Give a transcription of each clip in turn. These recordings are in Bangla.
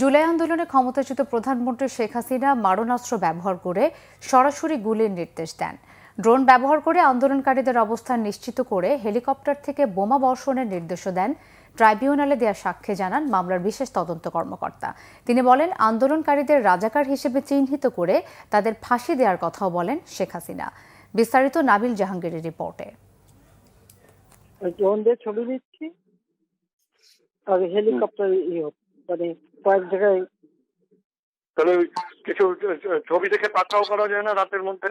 জুলাই আন্দোলনে ক্ষমতাচ্যুত প্রধানমন্ত্রী শেখ হাসিনা মারণাস্ত্র ব্যবহার করে সরাসরি গুলির নির্দেশ দেন। ড্রোন ব্যবহার করে আন্দোলনকারীদের অবস্থান নিশ্চিত করে হেলিকপ্টার থেকে বোমা বর্ষণের নির্দেশও দেন। ট্রাইব্যুনালে দেওয়া সাক্ষ্যে জানান মামলার বিশেষ তদন্ত কর্মকর্তা। তিনি বলেন, আন্দোলনকারীদের রাজাকার হিসেবে চিহ্নিত করে তাদের ফাঁসি দেওয়ার কথাও বলেন শেখ হাসিনা। বিস্তারিত নাবিল জাহাঙ্গীরের রিপোর্টে। ড্রোন দিয়ে ছবি দিচ্ছি আর হেলিকপ্টার মানে কয়েক জায়গায়। তাহলে কিছু ছবি দেখে পাকড়াও করা যায় না রাতের মধ্যে?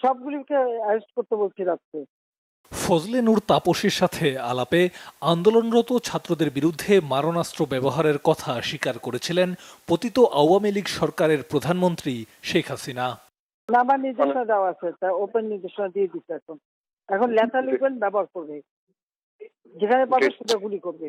সবগুলিকে অ্যারেস্ট করতে বলছি রাত্রে। ফজলে নূর তাপসীর সাথে আলাপে আন্দোলনরত ছাত্রদের বিরুদ্ধে মারণাস্ত্র ব্যবহারের কথা স্বীকার করেছিলেন পতিত আওয়ামী লীগ সরকারের প্রধানমন্ত্রী শেখ হাসিনা। আমার নির্দেশনা দেওয়া আছে, তা ওপেন নির্দেশনা দিয়ে দিচ্ছে। এখন লেথাল ওয়েপন ব্যবহার করবে, যেখানে পাবে সেটা গুলি করবে।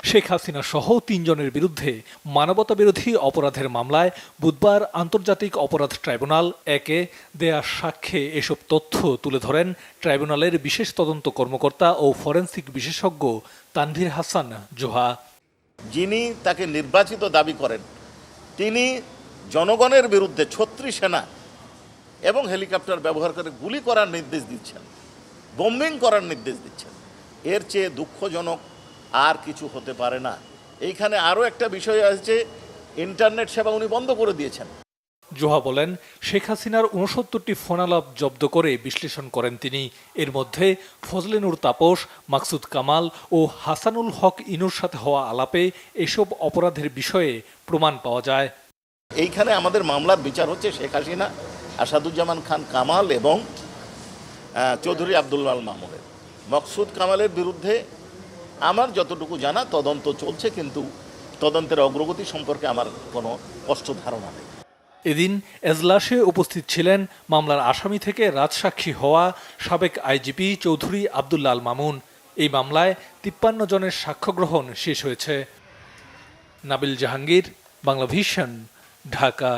শেখ হাসিনা সহ ৩ জনের বিরুদ্ধে মানবতাবিরোধী অপরাধের মামলায় বুধবার আন্তর্জাতিক অপরাধ ট্রাইব্যুনাল একে দেয়া সাক্ষ্যে এসব তথ্য তুলে ধরেন ট্রাইব্যুনালের বিশেষ তদন্ত কর্মকর্তা ও ফরেনসিক বিশেষজ্ঞ তানভীর হাসান জোহা। যিনি তাকে নির্বাচিত দাবি করেন, তিনি জনগণের বিরুদ্ধে ছত্রী সেনা এবং হেলিকপ্টার ব্যবহার করে গুলি করার নির্দেশ দিচ্ছেন, বোম্বিং করার নির্দেশ দিচ্ছেন। এর চেয়ে দুঃখজনক আর কিছু হতে পারে না। এইখানে আরও একটা বিষয় আছে, ইন্টারনেট সেবা উনি বন্ধ করে দিয়েছেন। জোহা বলেন, শেখ হাসিনার ৬৯টি ফোনালাপ জব্দ করে বিশ্লেষণ করেন তিনি। এর মধ্যে ফজলে নূর তাপস, মাকসুদ কামাল ও হাসানুল হক ইনুর সাথে হওয়া আলাপে এসব অপরাধের বিষয়ে প্রমাণ পাওয়া যায়। এইখানে আমাদের মামলার বিচার হচ্ছে শেখ হাসিনা, আসাদুজ্জামান খান কামাল এবং চৌধুরী আব্দুল আল মামুনের। মকসুদ কামালের বিরুদ্ধে আমার যতটুকু জানা তদন্ত চলছে, কিন্তু তদন্তের অগ্রগতি সম্পর্কে আমার কোনো স্পষ্ট ধারণা নেই। এদিন এজলাসে উপস্থিত ছিলেন মামলার আসামি থেকে রাজসাক্ষী হওয়া সাবেক আইজিপি চৌধুরী আব্দুল আল মামুন। এই মামলায় ৫৩ জনের সাক্ষ্য গ্রহণ শেষ হয়েছে। নাবিল জাহাঙ্গীর, বাংলা ভিশন, ঢাকা।